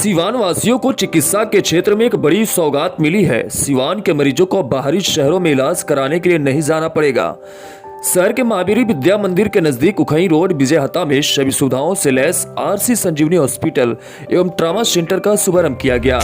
सीवान वासियों को चिकित्सा के क्षेत्र में एक बड़ी सौगात मिली है। सीवान के मरीजों को बाहरी शहरों में इलाज कराने के लिए नहीं जाना पड़ेगा। शहर के महावीर विद्या मंदिर के नजदीक उखई रोड विजयहता में सभी सुविधाओं से लैस आरसी संजीवनी हॉस्पिटल एवं ट्रॉमा सेंटर का शुभारंभ किया गया।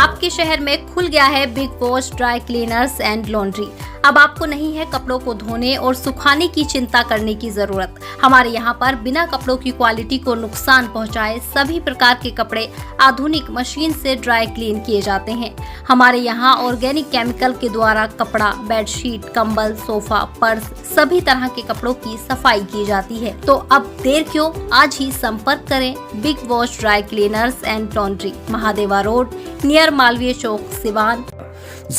आपके शहर में खुल गया है big wash dry cleaners and laundry. अब आपको नहीं है कपड़ों को धोने और सुखाने की चिंता करने की जरूरत। हमारे यहाँ पर बिना कपड़ों की क्वालिटी को नुकसान पहुँचाए सभी प्रकार के कपड़े आधुनिक मशीन से ड्राई क्लीन किए जाते हैं। हमारे यहाँ ऑर्गेनिक केमिकल के द्वारा कपड़ा, बेडशीट, कंबल, सोफा, पर्स सभी तरह के कपड़ों की सफाई की जाती है। तो अब देर क्यों, आज ही संपर्क करें big wash dry cleaners and laundry, Mahadeva road, near Malviya Chowk, Siwan.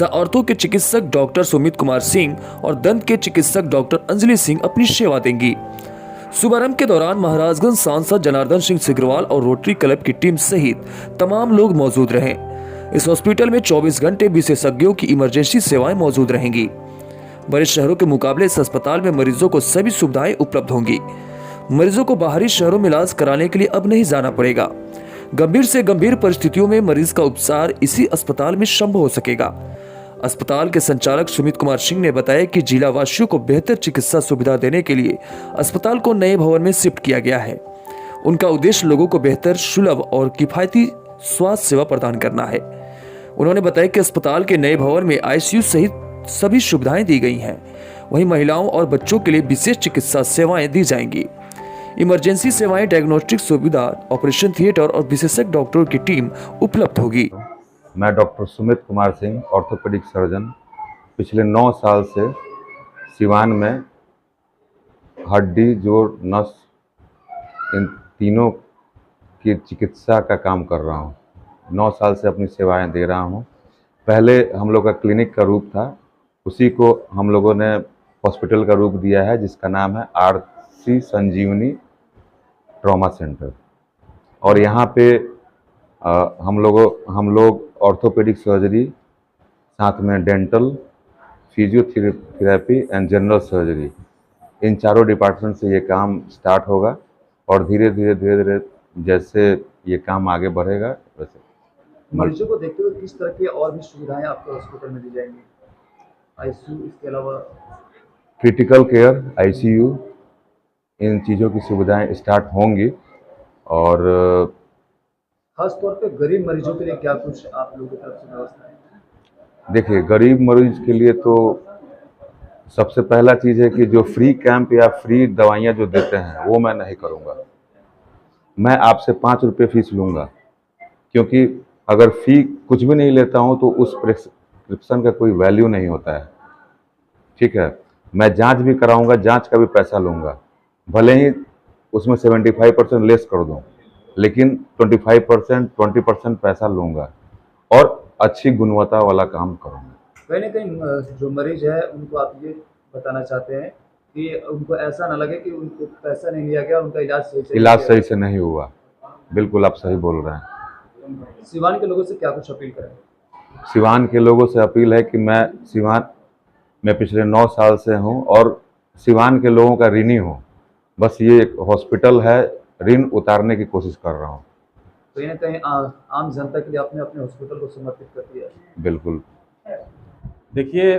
औरतों के चिकित्सक डॉक्टर सुमित कुमार सिंह और दंत के चिकित्सक डॉक्टर अंजलि सिंह अपनी सेवा देंगी। शुभारंभ के दौरान महाराजगंज सांसद जनार्दन सिंह सिग्रवाल और रोटरी क्लब की टीम सहित तमाम लोग मौजूद रहे। इस हॉस्पिटल में 24 घंटे विशेषज्ञों की इमरजेंसी सेवाएं मौजूद रहेंगी। बड़े शहरों के मुकाबले इस अस्पताल में मरीजों को सभी सुविधाएं उपलब्ध होंगी। मरीजों को बाहरी शहरों में इलाज कराने के लिए अब नहीं जाना पड़ेगा। गंभीर से गंभीर परिस्थितियों में मरीज का उपचार इसी अस्पताल में संभव हो सकेगा। अस्पताल के संचालक सुमित कुमार सिंह ने बताया कि जिला वासियों को बेहतर चिकित्सा सुविधा देने के लिए अस्पताल को नए भवन में शिफ्ट किया गया है। उनका उद्देश्य लोगों को बेहतर, सुलभ और किफायती स्वास्थ्य सेवा प्रदान करना है। उन्होंने बताया कि अस्पताल के नए भवन में आईसीयू सहित सभी सुविधाएं दी गई हैं। वहीं महिलाओं और बच्चों के लिए विशेष चिकित्सा सेवाएं दी जाएंगी। इमरजेंसी सेवाएं, डायग्नोस्टिक सुविधा, ऑपरेशन थिएटर और विशेषज्ञ डॉक्टरों की टीम उपलब्ध होगी। मैं doctor Sumit Kumar Singh, orthopaedic surgeon, पिछले 9 साल से सिवान में हड्डी, जोड़, नस इन तीनों की चिकित्सा का काम कर रहा हूँ। 9 साल से अपनी सेवाएं दे रहा हूँ। पहले हम लोग का क्लिनिक का रूप था, उसी को हम लोगों ने हॉस्पिटल का रूप दिया है, जिसका नाम है आरसी संजीवनी ट्रॉमा सेंटर। और यहाँ पे हम लोग ऑर्थोपेडिक सर्जरी, साथ में dental, physiotherapy and general surgery, इन चारों डिपार्टमेंट से ये काम स्टार्ट होगा। और धीरे धीरे जैसे ये काम आगे बढ़ेगा वैसे मरीजों को देखते हुए किस तरह की और भी सुविधाएं आपको हॉस्पिटल में दी जाएंगी? आईसीयू, इसके अलावा क्रिटिकल केयर, आईसीयू, इन चीज़ों की सुविधाएं स्टार्ट होंगी। और खास तौर पे गरीब मरीजों के लिए क्या कुछ आप लोगों की तरफ से व्यवस्था है? देखिए, गरीब मरीज के लिए तो सबसे पहला चीज़ है कि जो फ्री कैंप या फ्री दवाइयाँ जो देते हैं वो मैं नहीं करूँगा। मैं आपसे 5 रुपये फीस लूँगा, क्योंकि अगर फ़ी कुछ भी नहीं लेता हूँ तो उस प्रिस्क्रिप्शन का कोई वैल्यू नहीं होता है। ठीक है, मैं जांच भी कराऊँगा, जांच का भी पैसा लूँगा, भले ही उसमें 75% लेस कर दूँ, लेकिन 25% 20% पैसा लूँगा और अच्छी गुणवत्ता वाला काम करूँगा। कहीं ना कहीं जो मरीज है उनको आप ये बताना चाहते हैं कि उनको ऐसा ना लगे कि उनको पैसा नहीं लिया गया, उनका इलाज सही से नहीं हुआ। बिल्कुल आप सही बोल रहे हैं। सिवान के लोगों से क्या कुछ अपील करें? सिवान के लोगों से अपील है कि मैं सिवान में पिछले 9 साल से हूँ और सिवान के लोगों का ऋणी हूँ। बस ये एक हॉस्पिटल है, ऋण उतारने की कोशिश कर रहा हूँ। कहीं ना कहीं आम जनता के लिए आपने अपने हॉस्पिटल को समर्पित कर दिया है। बिल्कुल। देखिए,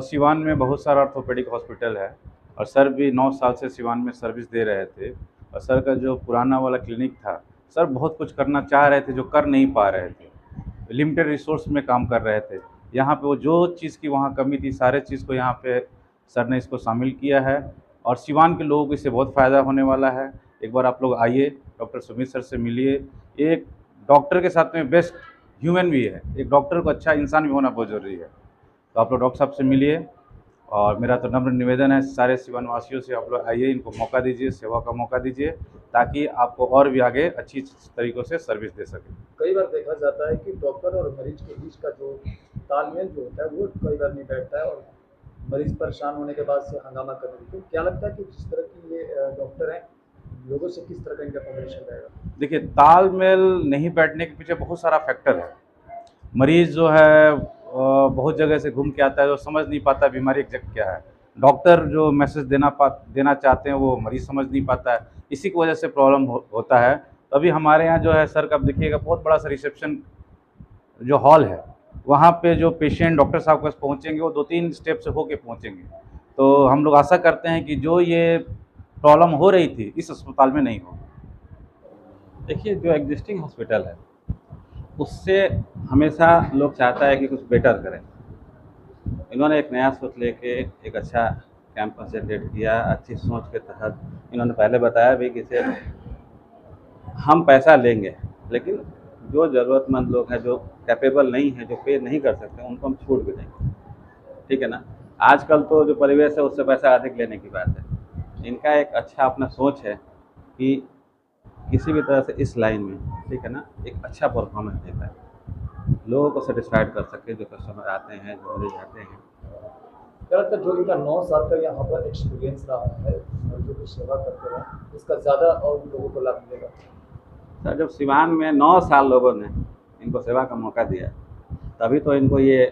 सिवान में बहुत सारा ऑर्थोपेडिक हॉस्पिटल है और सर भी 9 साल से सिवान में सर्विस दे रहे थे। और सर का जो पुराना वाला क्लिनिक था, सर बहुत कुछ करना चाह रहे थे जो कर नहीं पा रहे थे, लिमिटेड रिसोर्स में काम कर रहे थे। यहाँ पे वो जो चीज़ की वहाँ कमी थी, सारे चीज़ को यहाँ पे सर ने इसको शामिल किया है और सिवान के लोगों को इससे बहुत फ़ायदा होने वाला है। एक बार आप लोग आइए, डॉक्टर सुमित सर से मिलिए। एक डॉक्टर के साथ में बेस्ट ह्यूमन भी है, एक डॉक्टर को अच्छा इंसान भी होना बहुत ज़रूरी है। तो आप लोग डॉक्टर साहब से मिलिए और मेरा तो नम्र निवेदन है सारे सिवान वासियों से, आप लोग आइए, इनको मौका दीजिए, सेवा का मौका दीजिए, ताकि आपको और भी आगे अच्छी तरीक़ों से सर्विस दे सके। कई बार देखा जाता है कि डॉक्टर और मरीज के बीच का जो तालमेल जो होता है वो कई बार नहीं बैठता है और मरीज परेशान होने के बाद से हंगामा कर देते हैं। तो क्या लगता है कि जिस तरह की ये डॉक्टर हैं, लोगों से किस तरह का इनका कम्युनिकेशन रहेगा? देखिए, तालमेल नहीं बैठने के पीछे बहुत सारा फैक्टर है। मरीज़ जो है बहुत जगह से घूम के आता है, जो समझ नहीं पाता बीमारी एग्जैक्ट क्या है। डॉक्टर जो मैसेज देना चाहते हैं वो मरीज़ समझ नहीं पाता है। इसी की वजह से प्रॉब्लम होता है। तो अभी हमारे यहाँ जो है सर का, आप देखिएगा बहुत बड़ा सा रिसेप्शन जो हॉल है, वहाँ पे जो पेशेंट डॉक्टर साहब के पास पहुँचेंगे वो 2-3 स्टेप से होके पहुँचेंगे। तो हम लोग आशा करते हैं कि जो ये प्रॉब्लम हो रही थी इस अस्पताल में नहीं हो। देखिए, जो एग्जिस्टिंग हॉस्पिटल है उससे हमेशा लोग चाहता है कि कुछ बेटर करें। इन्होंने एक नया सोच लेके एक अच्छा कैंपस जनरेट किया। अच्छी सोच के तहत इन्होंने पहले बताया भी कि इसे हम पैसा लेंगे, लेकिन जो ज़रूरतमंद लोग हैं, जो कैपेबल नहीं हैं, जो पे नहीं कर सकते, उनको हम छूट भी देंगे। ठीक है ना। आजकल तो जो परिवेश है उससे पैसा अधिक लेने की बात है। इनका एक अच्छा अपना सोच है कि किसी भी तरह से इस लाइन में, ठीक है ना, एक अच्छा परफॉर्मेंस दे पाए, लोगों को सेटिस्फाइड कर सके, जो कस्टमर आते हैं, जो मरीज आते हैं। क्या लगता है जो इनका 9 साल का यहाँ पर एक्सपीरियंस रहा है और जो भी सेवा करते हैं इसका ज़्यादा और भी लोगों को लाभ मिलेगा? सर, जब सिवान में 9 साल लोगों ने इनको सेवा का मौका दिया, तभी तो इनको ये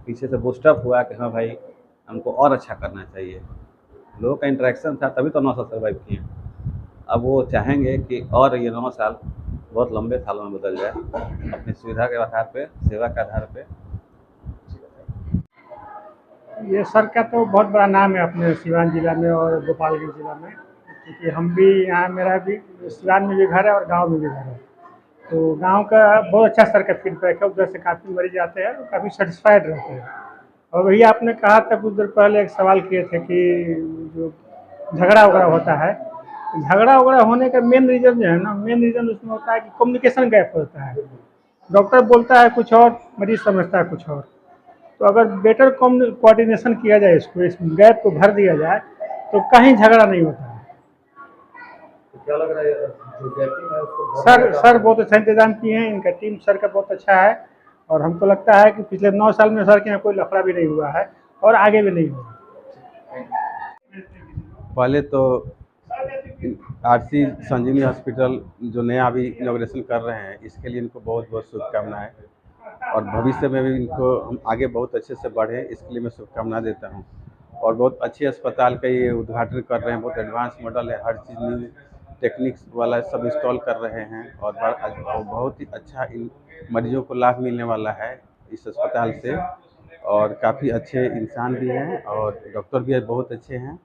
पीछे से बूस्टअप हुआ कि हाँ भाई, हमको और अच्छा करना चाहिए। लोगों का इंटरेक्शन था, तभी तो 9 साल सर्वाइव किए। अब वो चाहेंगे कि और ये 9 साल बहुत लंबे सालों में बदल जाए, अपनी सुविधा के आधार पे, सेवा के आधार पे। ये सर का तो बहुत बड़ा नाम है अपने सिवान जिला में और गोपालगंज जिला में, क्योंकि हम भी यहाँ, मेरा भी सिवान में भी घर है और गांव में भी घर है। तो गांव का बहुत अच्छा सर का फीडबैक है, उधर से काफ़ी मरीज आते हैं और काफ़ी सेटिस्फाइड रहते हैं। और वही आपने कहा था कुछ देर पहले, एक सवाल किए थे कि जो झगड़ा वगड़ा होता है, झगड़ा वगड़ा होने का मेन रीज़न जो है ना, मेन रीज़न उसमें होता है कि कम्युनिकेशन गैप होता है। डॉक्टर बोलता है कुछ और, मरीज समझता है कुछ और। तो अगर बेटर कोऑर्डिनेशन किया जाए, इसको, इस गैप को भर दिया जाए, तो कहीं झगड़ा नहीं होता है। तो क्या लग रहा है जो गैपिंग है उसको सर बहुत अच्छा इंतजाम किए हैं, इनका टीम सर का बहुत अच्छा है। और हमको लगता है कि पिछले 9 साल में सर के यहाँ कोई लफड़ा भी नहीं हुआ है और आगे भी नहीं होगा। पहले तो आरसी संजीवनी हॉस्पिटल जो नया अभी इनॉग्रेशन कर रहे हैं, इसके लिए इनको बहुत बहुत शुभकामनाएं, और भविष्य में भी इनको हम आगे बहुत अच्छे से बढ़े, इसके लिए मैं शुभकामना देता हूं। और बहुत अच्छे अस्पताल का ये उद्घाटन कर रहे हैं, बहुत एडवांस मॉडल है, हर चीज़ न्यू टेक्निक्स वाला सब इंस्टॉल कर रहे हैं, और बहुत ही अच्छा इन मरीजों को लाभ मिलने वाला है इस अस्पताल से। और काफ़ी अच्छे इंसान भी हैं और डॉक्टर भी बहुत अच्छे हैं।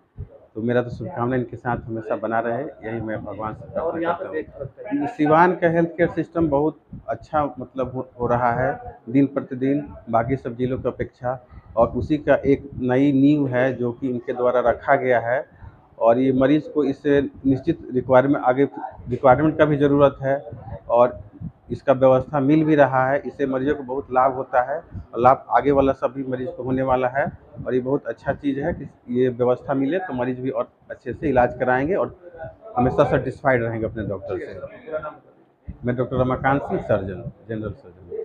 तो मेरा तो शुभकामना इनके साथ हमेशा बना रहे, यही मैं भगवान से और प्रार्थना यहाँ करता पे देख सकते हैं हूँ। सिवान का हेल्थ केयर सिस्टम बहुत अच्छा मतलब हो रहा है दिन प्रतिदिन, बाकी सब जिलों की अपेक्षा। और उसी का एक नई नींव है जो कि इनके द्वारा रखा गया है, और ये मरीज़ को इससे निश्चित रिक्वायरमेंट का भी ज़रूरत है, और इसका व्यवस्था मिल भी रहा है। इससे मरीजों को बहुत लाभ होता है, और लाभ आगे वाला सभी मरीज को होने वाला है। और ये बहुत अच्छा चीज़ है कि ये व्यवस्था मिले तो मरीज भी और अच्छे से इलाज कराएंगे और हमेशा सेटिस्फाइड रहेंगे अपने डॉक्टर से। मैं doctor Ramakant Singh, surgeon, general surgeon.